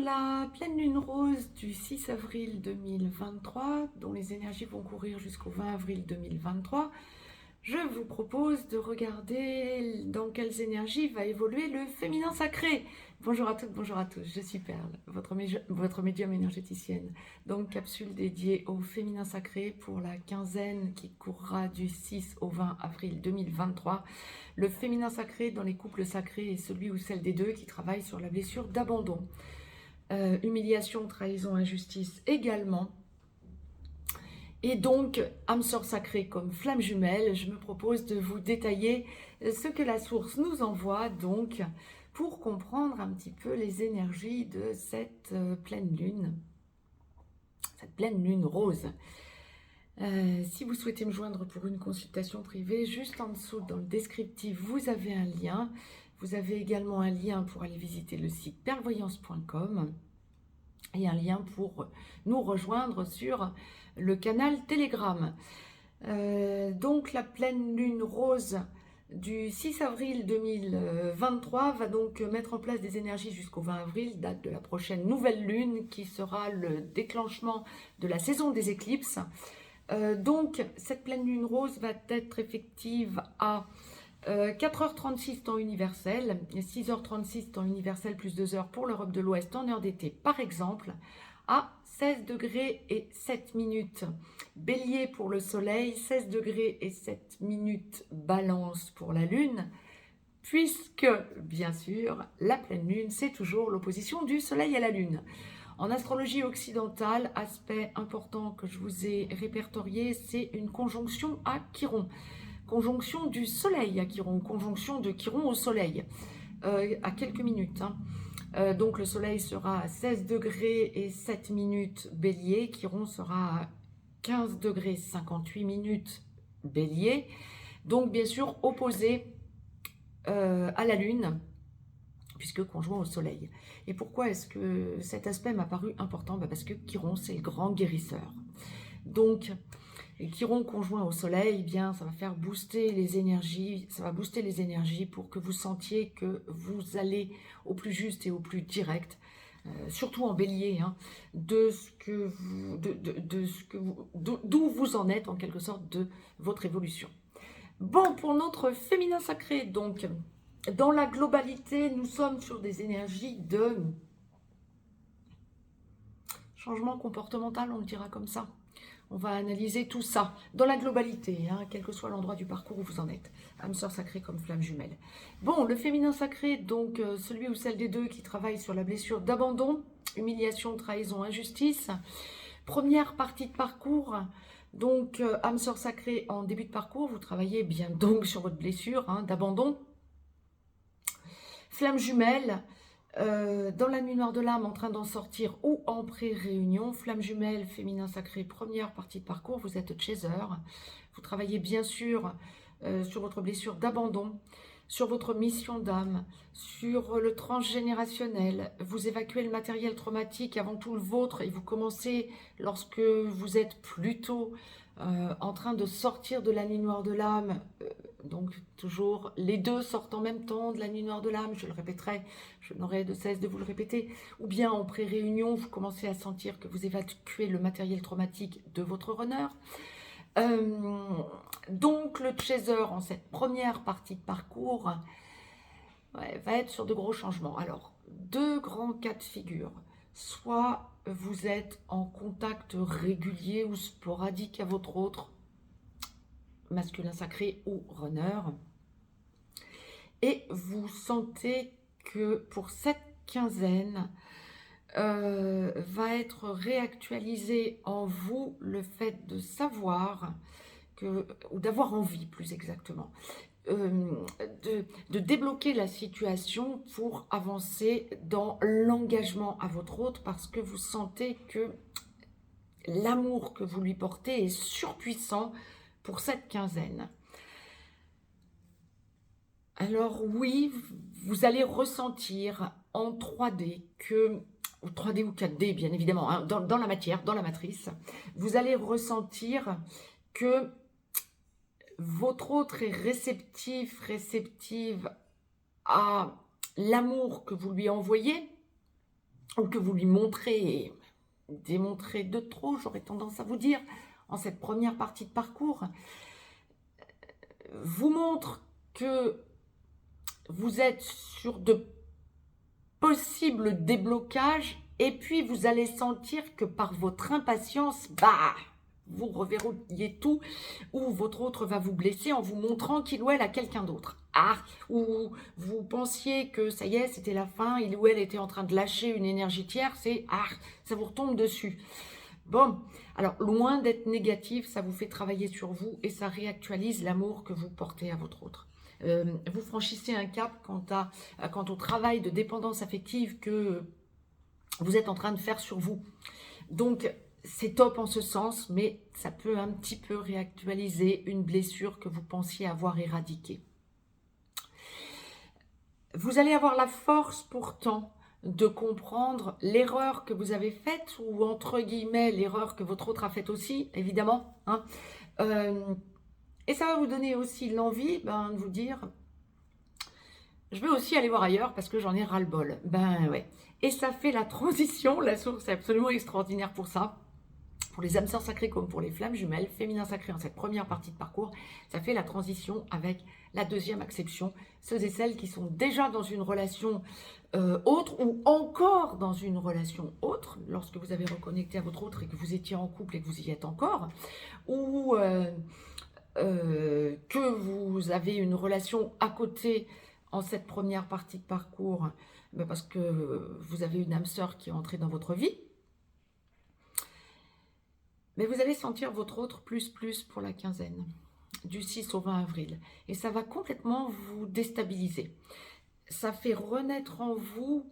la pleine lune rose du 6 avril 2023, dont les énergies vont courir jusqu'au 20 avril 2023, je vous propose de regarder dans quelles énergies va évoluer le féminin sacré. Bonjour à toutes, bonjour à tous, je suis Perle, votre médium énergéticienne. Donc capsule dédiée au féminin sacré pour la quinzaine qui courra du 6 au 20 avril 2023. Le féminin sacré dans les couples sacrés est celui ou celle des deux qui travaille sur la blessure d'abandon. Humiliation, trahison, injustice également. Et donc, âme sœur sacrée comme flamme jumelle, je me propose de vous détailler ce que la source nous envoie, donc, pour comprendre un petit peu les énergies de cette pleine lune rose. Si vous souhaitez me joindre pour une consultation privée, juste en dessous dans le descriptif, vous avez un lien. Vous avez également un lien pour aller visiter le site perlevoyance.com et un lien pour nous rejoindre sur le canal Telegram. Donc la pleine lune rose du 6 avril 2023 va donc mettre en place des énergies jusqu'au 20 avril, date de la prochaine nouvelle lune qui sera le déclenchement de la saison des éclipses. Donc cette pleine lune rose va être effective à 4h36 temps universel, 6h36 temps universel plus 2 heures pour l'Europe de l'Ouest en heure d'été par exemple, à 16 degrés et 7 minutes. Bélier pour le soleil, 16 degrés et 7 minutes balance pour la lune, puisque bien sûr la pleine lune c'est toujours l'opposition du soleil à la lune. En astrologie occidentale, aspect important que je vous ai répertorié, c'est une conjonction à Chiron. Conjonction du soleil à Chiron, conjonction de Chiron au soleil, à quelques minutes. Donc le soleil sera à 16 degrés et 7 minutes bélier, Chiron sera à 15 degrés 58 minutes bélier, donc bien sûr opposé à la lune, puisque conjoint au soleil. Et pourquoi est-ce que cet aspect m'a paru important? Parce que Chiron c'est le grand guérisseur. Donc Chiron conjoint au soleil, eh bien, ça va faire booster les énergies, pour que vous sentiez que vous allez au plus juste et au plus direct, surtout en bélier, hein, d'où vous en êtes en quelque sorte de votre évolution. Bon, pour notre féminin sacré, donc, dans la globalité, nous sommes sur des énergies de changement comportemental, on le dira comme ça. On va analyser tout ça dans la globalité, hein, quel que soit l'endroit du parcours où vous en êtes. Âme sœur sacrée comme flamme jumelle. Bon, le féminin sacré, donc celui ou celle des deux qui travaille sur la blessure d'abandon, humiliation, trahison, injustice. Première partie de parcours, donc âme sœur sacrée en début de parcours, vous travaillez bien donc sur votre blessure hein, d'abandon. Flamme jumelle, dans la nuit noire de l'âme, en train d'en sortir ou en pré-réunion. Flamme jumelle, féminin sacré, première partie de parcours, vous êtes chaser. Vous travaillez bien sûr sur votre blessure d'abandon, sur votre mission d'âme, sur le transgénérationnel. Vous évacuez le matériel traumatique avant tout le vôtre et vous commencez, lorsque vous êtes plutôt en train de sortir de la nuit noire de l'âme, donc toujours les deux sortent en même temps de la nuit noire de l'âme, je le répéterai, je n'aurai de cesse de vous le répéter, ou bien en pré-réunion, vous commencez à sentir que vous évacuez le matériel traumatique de votre runner. Donc le chaser en cette première partie de parcours va être sur de gros changements. Alors, deux grands cas de figure. Soit vous êtes en contact régulier ou sporadique à votre autre, masculin sacré ou runner, et vous sentez que pour cette quinzaine va être réactualisé en vous le fait de savoir que, ou d'avoir envie plus exactement, de débloquer la situation pour avancer dans l'engagement à votre autre, parce que vous sentez que l'amour que vous lui portez est surpuissant pour cette quinzaine. Alors oui, vous allez ressentir en 3D que, ou 3D ou 4D bien évidemment, hein, dans la matière, dans la matrice, vous allez ressentir que votre autre est réceptive à l'amour que vous lui envoyez, ou que vous lui montrez et démontrez de trop, j'aurais tendance à vous dire, en cette première partie de parcours, vous montre que vous êtes sur de possibles déblocages et puis vous allez sentir que par votre impatience, bah, vous reverrouillez tout ou votre autre va vous blesser en vous montrant qu'il ou elle a quelqu'un d'autre. Ah, ou vous pensiez que ça y est, c'était la fin, il ou elle était en train de lâcher une énergie tierce et ah, ça vous retombe dessus. Bon, alors loin d'être négatif, ça vous fait travailler sur vous et ça réactualise l'amour que vous portez à votre autre. Vous franchissez un cap quant au travail de dépendance affective que vous êtes en train de faire sur vous. Donc, c'est top en ce sens, mais ça peut un petit peu réactualiser une blessure que vous pensiez avoir éradiquée. Vous allez avoir la force pourtant de comprendre l'erreur que vous avez faite, ou entre guillemets l'erreur que votre autre a faite aussi, évidemment. Hein. Et ça va vous donner aussi l'envie de vous dire, je vais aussi aller voir ailleurs parce que j'en ai ras-le-bol. Ben ouais. Et ça fait la transition, la source est absolument extraordinaire pour ça. Pour les âmes sœurs sacrées comme pour les flammes jumelles, féminin sacré en cette première partie de parcours, ça fait la transition avec la deuxième acception. Ceux et celles qui sont déjà dans une relation autre ou encore dans une relation autre, lorsque vous avez reconnecté à votre autre et que vous étiez en couple et que vous y êtes encore, ou que vous avez une relation à côté en cette première partie de parcours, parce que vous avez une âme sœur qui est entrée dans votre vie. Mais vous allez sentir votre autre plus pour la quinzaine, du 6 au 20 avril. Et ça va complètement vous déstabiliser. Ça fait renaître en vous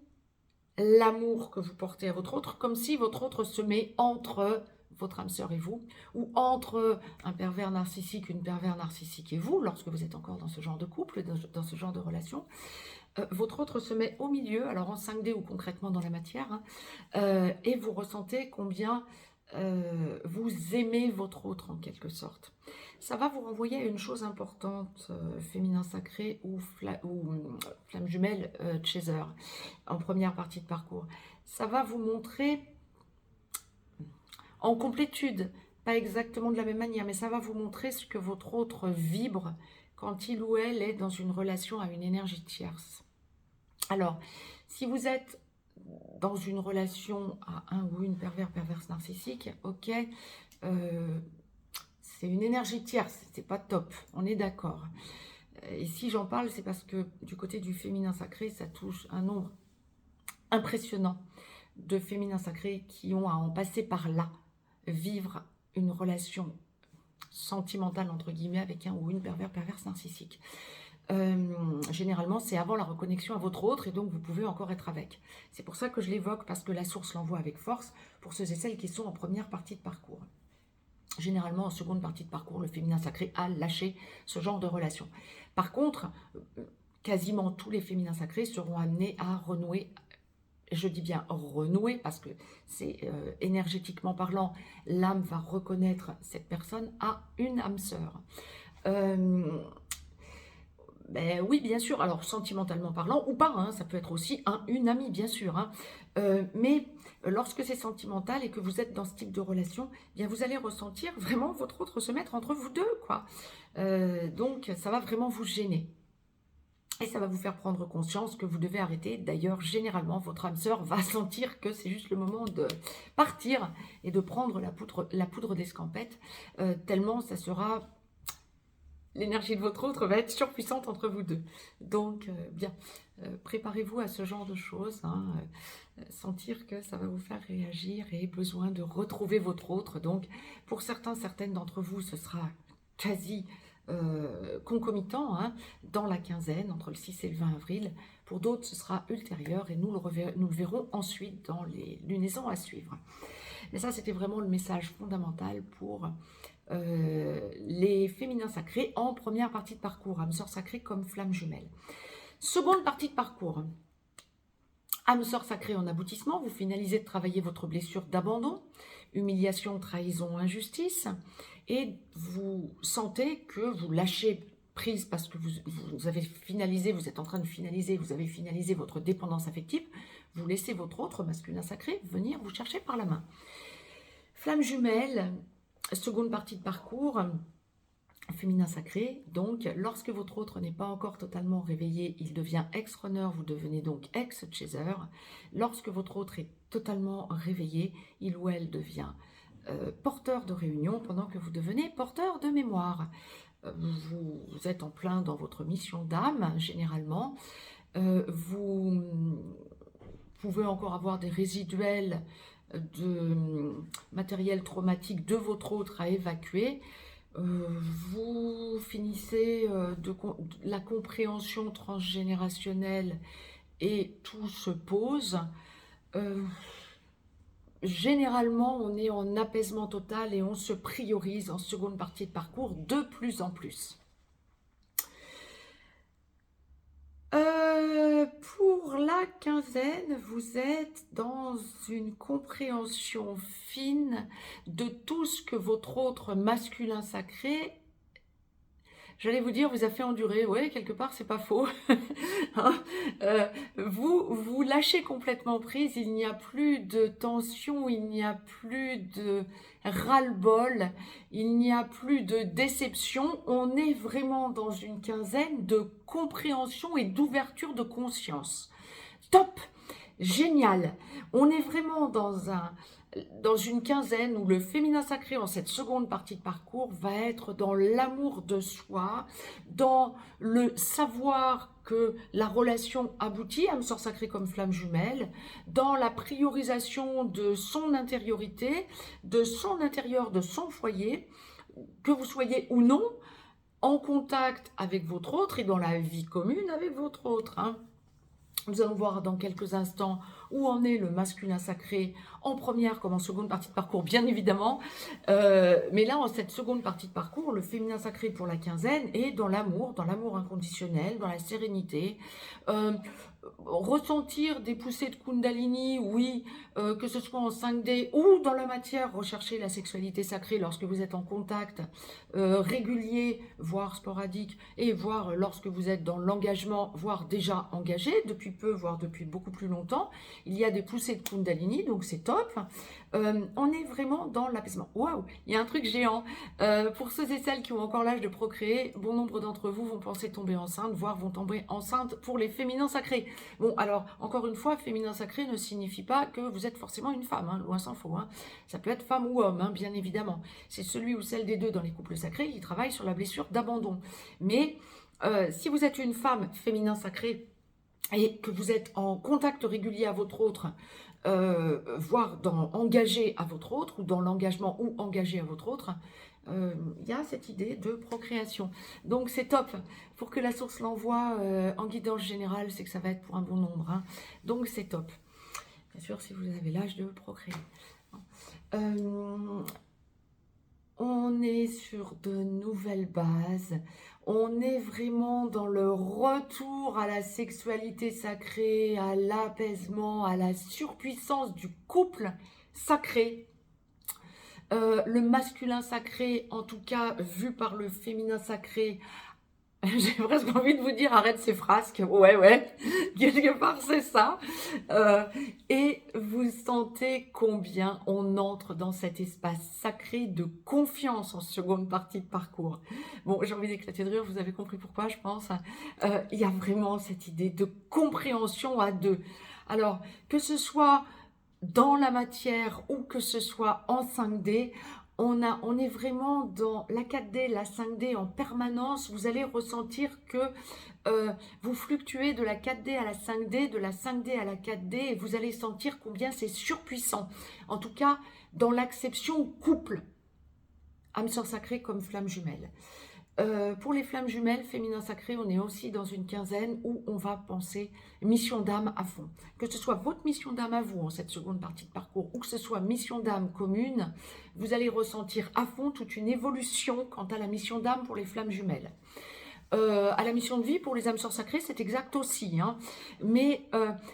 l'amour que vous portez à votre autre, comme si votre autre se met entre votre âme sœur et vous, ou entre un pervers narcissique, une pervers narcissique et vous, lorsque vous êtes encore dans ce genre de couple, dans ce genre de relation. Votre autre se met au milieu, alors en 5D ou concrètement dans la matière, hein, et vous ressentez combien vous aimez votre autre en quelque sorte. Ça va vous renvoyer à une chose importante, féminin sacré ou flamme jumelle chaser, en première partie de parcours. Ça va vous montrer en complétude, pas exactement de la même manière, mais ça va vous montrer ce que votre autre vibre quand il ou elle est dans une relation à une énergie tierce. Alors, si vous êtes dans une relation à un ou une perverse narcissique, ok, c'est une énergie tierce, c'est pas top, on est d'accord. Et si j'en parle, c'est parce que du côté du féminin sacré, ça touche un nombre impressionnant de féminins sacrés qui ont à en passer par là, vivre une relation sentimentale, entre guillemets, avec un ou une perverse narcissique. Généralement, c'est avant la reconnexion à votre autre et donc vous pouvez encore être avec. C'est pour ça que je l'évoque, parce que la source l'envoie avec force pour ceux et celles qui sont en première partie de parcours. Généralement, en seconde partie de parcours, le féminin sacré a lâché ce genre de relation. Par contre, quasiment tous les féminins sacrés seront amenés à renouer. Je dis bien renouer parce que c'est énergétiquement parlant, l'âme va reconnaître cette personne à une âme sœur. Ben oui, bien sûr, alors sentimentalement parlant ou pas, hein, ça peut être aussi une amie, bien sûr. Hein. Mais lorsque c'est sentimental et que vous êtes dans ce type de relation, eh bien vous allez ressentir vraiment votre autre se mettre entre vous deux, quoi. Donc ça va vraiment vous gêner. Et ça va vous faire prendre conscience que vous devez arrêter. D'ailleurs, généralement, votre âme sœur va sentir que c'est juste le moment de partir et de prendre la poudre d'escampette, tellement ça sera... L'énergie de votre autre va être surpuissante entre vous deux. Donc, bien, préparez-vous à ce genre de choses. Hein, sentir que ça va vous faire réagir et besoin de retrouver votre autre. Donc, pour certaines d'entre vous, ce sera quasi concomitant, hein, dans la quinzaine, entre le 6 et le 20 avril. Pour d'autres, ce sera ultérieur et nous le verrons ensuite dans les lunaisons à suivre. Mais ça, c'était vraiment le message fondamental pour les féminins sacrés en première partie de parcours, âme sœur sacrée comme flamme jumelle. Seconde partie de parcours, âme sœur sacrée en aboutissement, vous finalisez de travailler votre blessure d'abandon, humiliation, trahison, injustice, et vous sentez que vous lâchez prise parce que vous avez finalisé, vous êtes en train de finaliser, vous avez finalisé votre dépendance affective, vous laissez votre autre masculin sacré venir vous chercher par la main. Flamme jumelle, seconde partie de parcours, féminin sacré. Donc, lorsque votre autre n'est pas encore totalement réveillé, il devient ex-runner, vous devenez donc ex-chaser. Lorsque votre autre est totalement réveillé, il ou elle devient porteur de réunion pendant que vous devenez porteur de mémoire. Vous êtes en plein dans votre mission d'âme, généralement. Vous pouvez encore avoir des résiduels de matériel traumatique de votre autre à évacuer. Vous finissez de la compréhension transgénérationnelle et tout se pose. Généralement, on est en apaisement total et on se priorise en seconde partie de parcours de plus en plus. Pour la quinzaine, vous êtes dans une compréhension fine de tout ce que votre autre masculin sacré, j'allais vous dire, vous a fait endurer. Oui, quelque part, c'est pas faux. Hein, vous lâchez complètement prise, il n'y a plus de tension, il n'y a plus de ras-le-bol, il n'y a plus de déception. On est vraiment dans une quinzaine de compréhension et d'ouverture de conscience. Top! Génial! On est vraiment dans une quinzaine où le féminin sacré en cette seconde partie de parcours va être dans l'amour de soi, dans le savoir que la relation aboutit, âme sœur sacrée comme flamme jumelle, dans la priorisation de son intériorité, de son intérieur, de son foyer, que vous soyez ou non en contact avec votre autre et dans la vie commune avec votre autre, hein. Nous allons voir dans quelques instants où en est le masculin sacré en première comme en seconde partie de parcours, bien évidemment. Mais là, en cette seconde partie de parcours, le féminin sacré pour la quinzaine est dans l'amour inconditionnel, dans la sérénité. Ressentir des poussées de Kundalini, oui, que ce soit en 5D ou dans la matière, rechercher la sexualité sacrée lorsque vous êtes en contact régulier, voire sporadique, et voire lorsque vous êtes dans l'engagement, voire déjà engagé, depuis peu, voire depuis beaucoup plus longtemps. Il y a des poussées de Kundalini, donc c'est top. On est vraiment dans l'apaisement. Waouh, il y a un truc géant. Pour ceux et celles qui ont encore l'âge de procréer, bon nombre d'entre vous vont penser tomber enceinte, voire vont tomber enceinte pour les féminins sacrés. Bon, alors, encore une fois, féminin sacré ne signifie pas que vous êtes forcément une femme, hein, loin s'en faut. Hein. Ça peut être femme ou homme, hein, bien évidemment. C'est celui ou celle des deux dans les couples sacrés qui travaille sur la blessure d'abandon. Mais si vous êtes une femme féminin sacré et que vous êtes en contact régulier à votre autre, voire engagé à votre autre, ou dans l'engagement ou engagé à votre autre, il y a cette idée de procréation. Donc c'est top. Pour que la source l'envoie en guidance générale, c'est que ça va être pour un bon nombre. Hein. Donc c'est top. Bien sûr, si vous avez l'âge de procréer. On est sur de nouvelles bases. On est vraiment dans le retour à la sexualité sacrée, à l'apaisement, à la surpuissance du couple sacré. Le masculin sacré, en tout cas vu par le féminin sacré, j'ai presque envie de vous dire arrête ces frasques, ouais, quelque part c'est ça. Et vous sentez combien on entre dans cet espace sacré de confiance en seconde partie de parcours. Bon, j'ai envie d'éclater de rire, vous avez compris pourquoi je pense. Il y a vraiment cette idée de compréhension à deux. Alors, que ce soit dans la matière ou que ce soit en 5D, on est vraiment dans la 4D, la 5D en permanence. Vous allez ressentir que vous fluctuez de la 4D à la 5D, de la 5D à la 4D, et vous allez sentir combien c'est surpuissant. En tout cas, dans l'acception couple, âme sœur sacrée comme flamme jumelle. Pour les flammes jumelles, féminin sacré, on est aussi dans une quinzaine où on va penser mission d'âme à fond. Que ce soit votre mission d'âme à vous en cette seconde partie de parcours ou que ce soit mission d'âme commune, vous allez ressentir à fond toute une évolution quant à la mission d'âme pour les flammes jumelles. À la mission de vie pour les âmes sœurs sacrées, c'est exact aussi, hein. Mais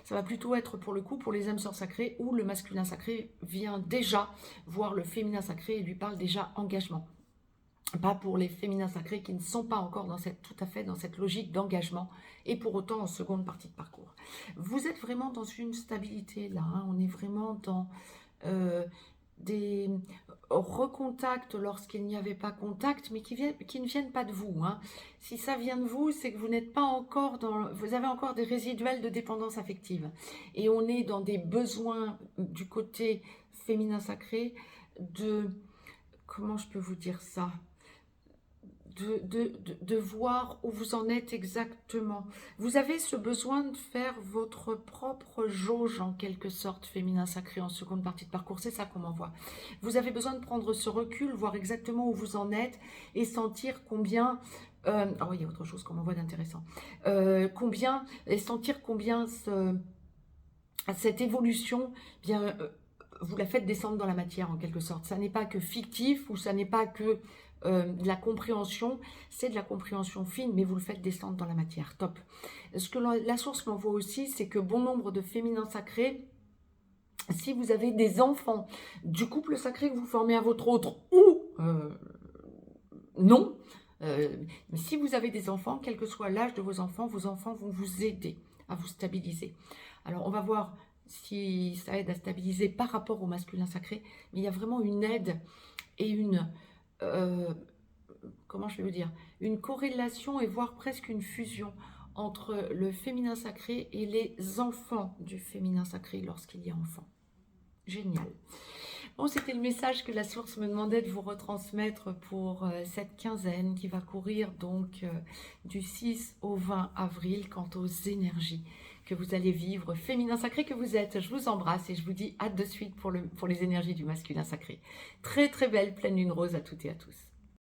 ça va plutôt être pour le coup pour les âmes sœurs sacrées où le masculin sacré vient déjà voir le féminin sacré et lui parle déjà engagement. pas pour les féminins sacrés qui ne sont pas encore tout à fait dans cette logique d'engagement, et pour autant en seconde partie de parcours. Vous êtes vraiment dans une stabilité là, hein, on est vraiment dans des recontacts lorsqu'il n'y avait pas contact, mais qui ne viennent pas de vous. Hein. Si ça vient de vous, c'est que vous n'êtes pas encore vous avez encore des résiduels de dépendance affective. Et on est dans des besoins du côté féminin sacré comment je peux vous dire ça, de voir où vous en êtes exactement. Vous avez ce besoin de faire votre propre jauge en quelque sorte, féminin sacré en seconde partie de parcours, c'est ça qu'on m'envoie. Vous avez besoin de prendre ce recul, voir exactement où vous en êtes et sentir combien... oh, il y a autre chose qu'on m'envoie d'intéressant. Sentir combien cette évolution, bien, vous la faites descendre dans la matière en quelque sorte. Ça n'est pas que fictif ou ça n'est pas que de la compréhension, c'est de la compréhension fine, mais vous le faites descendre dans la matière. Top. Ce que la source m'envoie aussi, c'est que bon nombre de féminins sacrés, si vous avez des enfants du couple sacré que vous formez à votre autre ou non, mais si vous avez des enfants, quel que soit l'âge de vos enfants vont vous aider à vous stabiliser. Alors on va voir si ça aide à stabiliser par rapport au masculin sacré, mais il y a vraiment une aide et comment je vais vous dire, une corrélation et voire presque une fusion entre le féminin sacré et les enfants du féminin sacré lorsqu'il y a enfant. Génial. Bon, c'était le message que la source me demandait de vous retransmettre pour cette quinzaine qui va courir donc du 6 au 20 avril quant aux énergies que vous allez vivre, féminin sacré que vous êtes. Je vous embrasse et je vous dis à de suite pour les énergies du masculin sacré. Très très belle pleine lune rose à toutes et à tous.